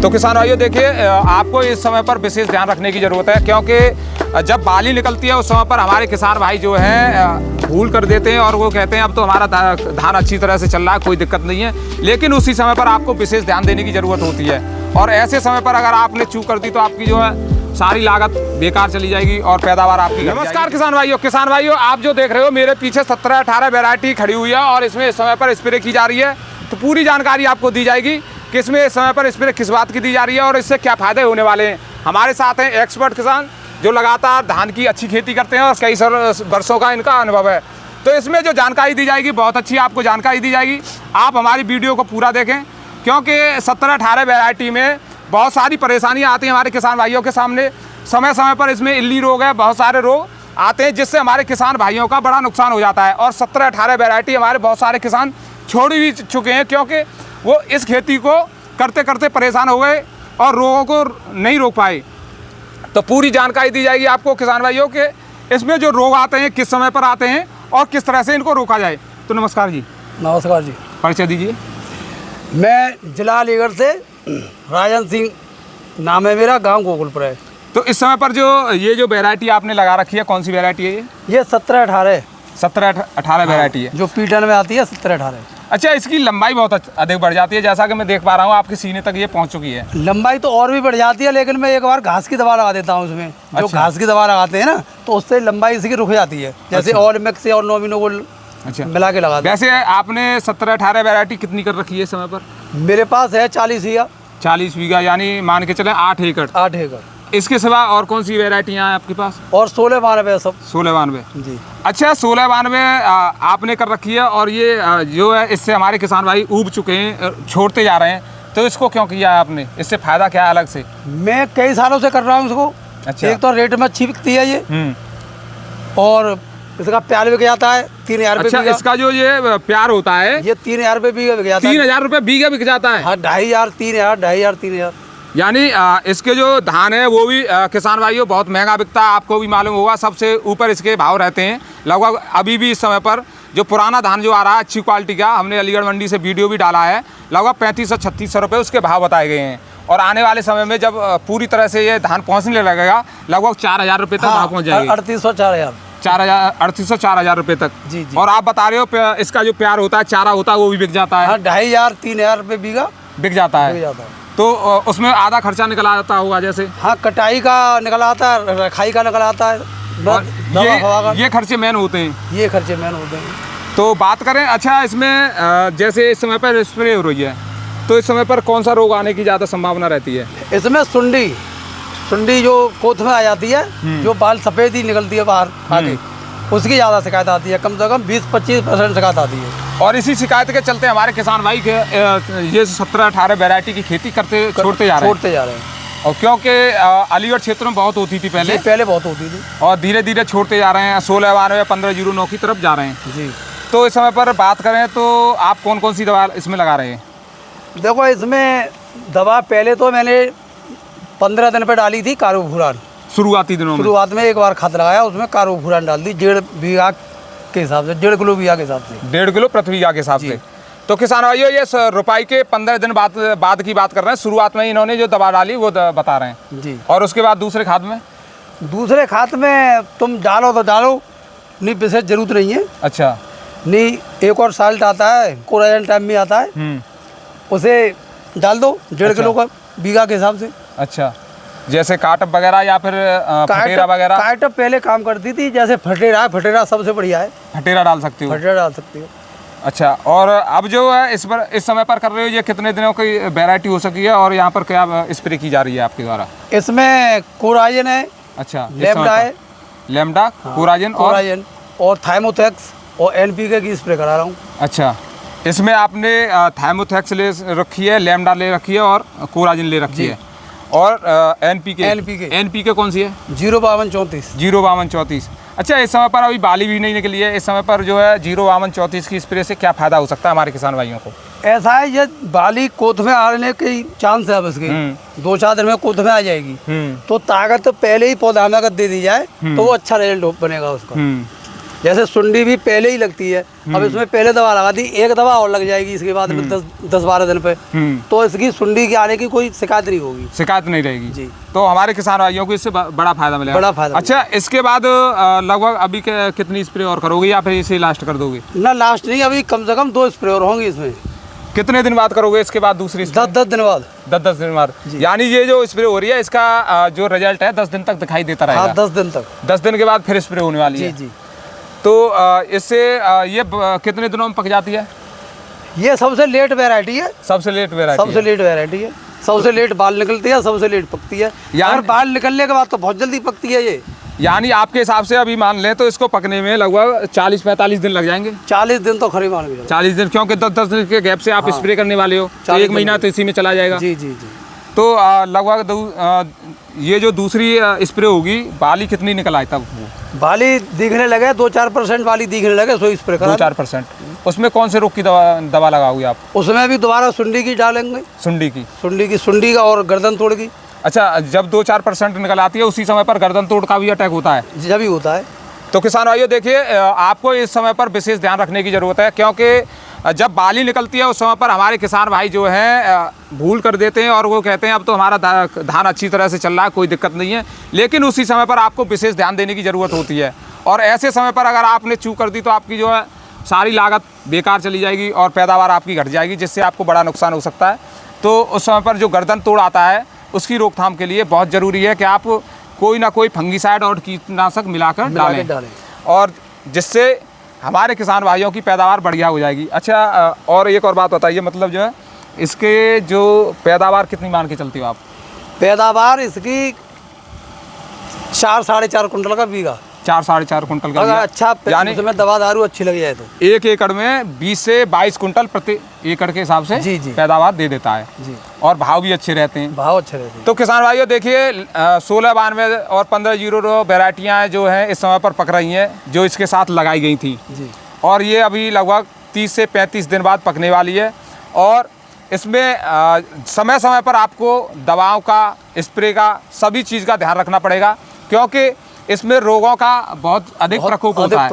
तो किसान भाइयों देखिए, आपको इस समय पर विशेष ध्यान रखने की ज़रूरत है, क्योंकि जब बाली निकलती है उस समय पर हमारे किसान भाई जो है भूल कर देते हैं और वो कहते हैं अब तो हमारा धान अच्छी तरह से चल रहा है, कोई दिक्कत नहीं है। लेकिन उसी समय पर आपको विशेष ध्यान देने की ज़रूरत होती है, और ऐसे समय पर अगर आपने चूक कर दी तो आपकी जो है सारी लागत बेकार चली जाएगी और पैदावार आपकी। नमस्कार किसान भाइयों, आप जो देख रहे हो मेरे पीछे 17-18 वैरायटी खड़ी हुई है और इसमें इस समय पर स्प्रे की जा रही है। तो पूरी जानकारी आपको दी जाएगी कि इसमें इस समय पर स्प्रे किस बात की दी जा रही है और इससे क्या फ़ायदे होने वाले हैं। हमारे साथ हैं एक्सपर्ट किसान जो लगातार धान की अच्छी खेती करते हैं और कई वर्षों का इनका अनुभव है। तो इसमें जो जानकारी दी जाएगी बहुत अच्छी आपको जानकारी दी जाएगी। आप हमारी वीडियो को पूरा देखें, क्योंकि 17-18 वैरायटी में बहुत सारी परेशानियां आती हैं हमारे किसान भाइयों के सामने। समय समय पर इसमें इल्ली रोग है, बहुत सारे रोग आते हैं जिससे हमारे किसान भाइयों का बड़ा नुकसान हो जाता है। और 17-18 वैरायटी हमारे बहुत सारे किसान छोड़ भी चुके हैं, क्योंकि वो इस खेती को करते करते परेशान हो गए और रोगों को नहीं रोक पाए। तो पूरी जानकारी दी जाएगी आपको किसान भाइयों के इसमें जो रोग आते हैं किस समय पर आते हैं और किस तरह से इनको रोका जाए। तो नमस्कार जी। नमस्कार जी। परिचय दीजिए। मैं जिला अलीगढ़ से राजन सिंह नाम है मेरा, गांव गोकुलपुर है। तो इस समय पर जो ये जो वैरायटी आपने लगा रखी है, कौन सी वैरायटी है ये 17-18 वैरायटी है जो पीटन में आती है 17-18। अच्छा, इसकी लंबाई बहुत अधिक बढ़ जाती है, जैसा कि मैं देख पा रहा हूँ आपके सीने तक ये पहुँच चुकी है। लंबाई तो और भी बढ़ जाती है, लेकिन मैं एक बार घास की दवा लगा देता हूँ उसमें। जो अच्छा। घास की दवा लगाते हैं ना तो उससे लंबाई इसकी रुक जाती है, जैसे अच्छा। ऑल मिक्स और नोमिनोगोल अच्छा, मिला के लगा। वैसे आपने 17-18 वैरायटी कितनी कर रखी है इस समय पर? मेरे पास है 40 बीघा, यानी मान के चले 8 एकड़। 8 एकड़। इसके सिवा और कौन सी वैरायटियाँ हैं आपके पास? और 16-92 सब। 16-92 जी। अच्छा, 16-92 आपने कर रखी है और ये जो है इससे हमारे किसान भाई ऊब चुके हैं, छोड़ते जा रहे हैं। तो इसको क्यों किया है आपने? इससे फायदा क्या है अलग से? मैं कई सालों से कर रहा हूँ इसको। अच्छा। एक तो रेट में अच्छी बिकती है ये, और इसका प्यार बिक जाता है 3000 रुपये। अच्छा, इसका जो ये प्यार होता है ये 3000 रुपये बीघा बिक जाता है। 3000 रुपये बीघा बिक जाता है? हाँ, 2500, 3000, 2500, 3000। यानी इसके जो धान है वो भी किसान भाइयों बहुत महंगा बिकता है, आपको भी मालूम होगा। सबसे ऊपर इसके भाव रहते हैं लगभग। अभी भी इस समय पर जो पुराना धान जो आ रहा है अच्छी क्वालिटी का, हमने अलीगढ़ मंडी से वीडियो भी डाला है, लगभग 3500-3600 रुपये उसके भाव बताए गए हैं। और आने वाले समय में जब पूरी तरह से ये धान पहुँचने लगेगा लगभग 4000 रुपये तक भाव पहुँच जाएगा। 3800-4000 रुपये तक। जी जी। और आप बता रहे हो इसका जो प्यार होता है, चारा होता है, वो भी बिक जाता है? हाँ, 2500, 3000 रुपये बीघा बिक जाता है। तो उसमें आधा खर्चा निकल आता होगा जैसे? हाँ, कटाई का निकल आता है, रखाई का निकल आता है, ये खर्चे मेन होते हैं। ये खर्चे मेन होते हैं। तो बात करें, अच्छा इसमें जैसे इस समय पर स्प्रे हो रही है, तो इस समय पर कौन सा रोग आने की ज़्यादा संभावना रहती है? इसमें सुंडी जो कोथ में आ जाती है, जो बाल सफ़ेद ही निकलती है बाहर आगे, उसकी ज़्यादा शिकायत आती है। कम से कम 20-25% शिकायत आती है। और इसी शिकायत के चलते हमारे किसान भाई के ये 17-18 वैरायटी की खेती छोड़ते जा रहे हैं। और क्योंकि अलीगढ़ क्षेत्र में बहुत होती थी पहले बहुत होती थी, और धीरे धीरे छोड़ते जा रहे हैं। 16-92 1509 की तरफ जा रहे हैं जी। तो इस समय पर बात करें तो आप कौन कौन सी दवा इसमें लगा रहे हैं? देखो, इसमें दवा पहले तो मैंने 15 दिन पर डाली थी कार्बोफुरान। शुरुआती दिनों में? शुरुआत में एक बार खाद लगाया, उसमें कार्बोफुरान डाल दी 1.5 बीघा के हिसाब से, 1.5 किलो बीघा के हिसाब से। 1.5 किलो प्रति बीघा के हिसाब से। तो किसान भाइयों, ये रोपाई के 15 दिन बाद की बात कर रहे हैं। शुरुआत में इन्होंने जो दवा डाली वो बता रहे हैं जी। और उसके बाद दूसरे खाद में तुम डालो तो डालो, नहीं विशेष जरूरत नहीं है। अच्छा। नहीं, एक और साल्ट आता है, कोराजन टाइम में आता है, उसे डाल दो 1.5 किलो का बीघा के हिसाब से। अच्छा, जैसे काटअप वगैरह या फिर फटेरा वगैरह? काटअप पहले काम करती थी, जैसे फटेरा सबसे बढ़िया है। फटेरा डाल सकती हो? फटेरा डाल सकती हो। अच्छा, और अब जो है इस समय पर कर रहे हो, ये कितने दिनों की वैरायटी हो सकी है और यहाँ पर क्या स्प्रे की जा रही है आपके द्वारा? इसमें कोराजन है। अच्छा, लेमडा है। लेमडा, कोराजन और थाइमोथैक्स और NPK की स्प्रे करा रहा हूँ। अच्छा, इसमें आपने थाइमोथैक्स ले रखी है, लेमडा ले रखी है और कोराजन ले रखी है। और NPK कौन सी है? 05234। अच्छा, इस समय पर अभी बाली भी नहीं निकली है, इस समय पर जो है 05234 की स्प्रे से क्या फायदा हो सकता है हमारे किसान भाइयों को? ऐसा है, ये बाली कोथ में आने के चांस है, बस 2-4 दिन में कोथ में आ जाएगी। तो ताकत तो पहले ही पौधा में अगर दे दी जाए तो वो अच्छा रिजल्ट बनेगा उसका। जैसे सुंडी भी पहले ही लगती है, अब इसमें पहले दवा लगा दी, एक दवा और लग जाएगी इसके बाद में 10-12 दिन पे, तो इसकी सुंडी के आने की कोई शिकायत नहीं होगी। शिकायत नहीं रहेगी जी। तो हमारे किसान भाइयों को इससे बड़ा फायदा मिलेगा। बड़ा फायदा। अच्छा, इसके बाद लगभग अभी कितनी स्प्रे और करोगे या फिर इसे लास्ट कर दोगे? ना लास्ट नहीं, अभी कम से कम 2 स्प्रे और होंगे इसमें। कितने दिन बाद करोगे इसके बाद दूसरी? 10 दिन बाद। 10 दिन बाद। यानी ये जो स्प्रे हो रही है इसका जो रिजल्ट है 10 दिन तक दिखाई देता रहेगा। हाँ, 10 दिन तक। 10 दिन के बाद फिर स्प्रे होने वाली जी है। जी। तो इससे ये कितने दिनों में पक जाती है? ये सबसे लेट वैरायटी है। सबसे लेट वैरायटी? सबसे लेट वैरायटी है, सबसे लेट बाल निकलती है, सबसे लेट पकती है। यार बाल निकलने के बाद तो बहुत जल्दी पकती है ये। यानी आपके हिसाब से अभी मान लें तो इसको पकने में लगभग 40-45 दिन लग जाएंगे? 40 दिन तो खरी मान के 40 दिन, क्योंकि 10 दिन के गैप से आप स्प्रे करने वाले हो, तो 1 महीना तो इसी में चला जाएगा। जी जी जी। तो लगभग ये जो दूसरी स्प्रे होगी, बाली कितनी निकल आए तब? बाली दिखने लगे 2-4% बाली दिखने लगे, सो स्प्रे करा 2-4%। उसमें कौन से रोग की दवा लगाओगे आप? उसमें भी दोबारा सुंडी की डालेंगे। सुंडी का और गर्दन तोड़ की। अच्छा, जब 2-4% निकल आती है उसी समय पर गर्दन तोड़ का भी अटैक होता है? जब ही होता है। तो किसान भाइयों देखिए, आपको इस समय पर विशेष ध्यान रखने की ज़रूरत है, क्योंकि जब बाली निकलती है उस समय पर हमारे किसान भाई जो हैं भूल कर देते हैं और वो कहते हैं अब तो हमारा धान अच्छी तरह से चल रहा है, कोई दिक्कत नहीं है। लेकिन उसी समय पर आपको विशेष ध्यान देने की ज़रूरत होती है, और ऐसे समय पर अगर आपने चूक कर दी तो आपकी जो है सारी लागत बेकार चली जाएगी और पैदावार आपकी घट जाएगी, जिससे आपको बड़ा नुकसान हो सकता है। तो उस समय पर जो गर्दन तोड़ आता है उसकी रोकथाम के लिए बहुत ज़रूरी है कि आप कोई ना कोई फंगीसाइड और कीटनाशक मिलाकर डालें, और जिससे हमारे किसान भाइयों की पैदावार बढ़िया हो जाएगी। अच्छा, और एक और बात बताइए, मतलब जो है इसके जो पैदावार कितनी मान के चलती हो आप? पैदावार इसकी 4-4.5 कुंटल का बीघा। 4-4.5 कुंटल का? अच्छा, यानी उसमें दवा दारू अच्छी लगी जाए तो 1 एकड़ में 20 से 22 कुंटल प्रति एकड़ के हिसाब से जी जी पैदावार दे देता है जी। और भाव भी अच्छे रहते हैं। भाव अच्छे रहते हैं। तो किसान भाइयों देखिए, 1692 और 1502 वेराइटियाँ जो हैं इस समय पर पक रही हैं, जो इसके साथ लगाई गई थी जी, और ये अभी लगभग 30 से 35 दिन बाद पकने वाली है। और इसमें समय समय पर आपको दवाओं का, स्प्रे का, सभी चीज़ का ध्यान रखना पड़ेगा, क्योंकि इसमें रोगों का बहुत अधिक प्रकोप होता है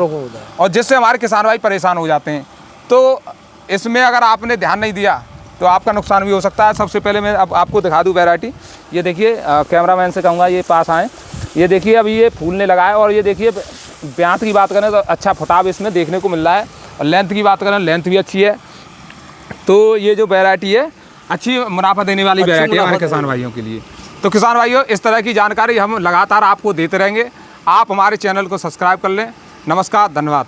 और जिससे हमारे किसान भाई परेशान हो जाते हैं। तो इसमें अगर आपने ध्यान नहीं दिया तो आपका नुकसान भी हो सकता है। सबसे पहले मैं अब आपको दिखा दूं वैरायटी। ये देखिए, कैमरामैन से कहूँगा ये पास आएँ। ये देखिए अभी ये फूलने लगा है, और ये देखिए ब्यांत की बात करें तो अच्छा फुटाव इसमें देखने को मिल रहा है, और लेंथ की बात करें लेंथ भी अच्छी है। तो ये जो वैरायटी है अच्छी मुनाफा देने वाली वैरायटी है हमारे किसान भाइयों के लिए। तो किसान भाइयों, इस तरह की जानकारी हम लगातार आपको देते रहेंगे। आप हमारे चैनल को सब्सक्राइब कर लें। नमस्कार, धन्यवाद।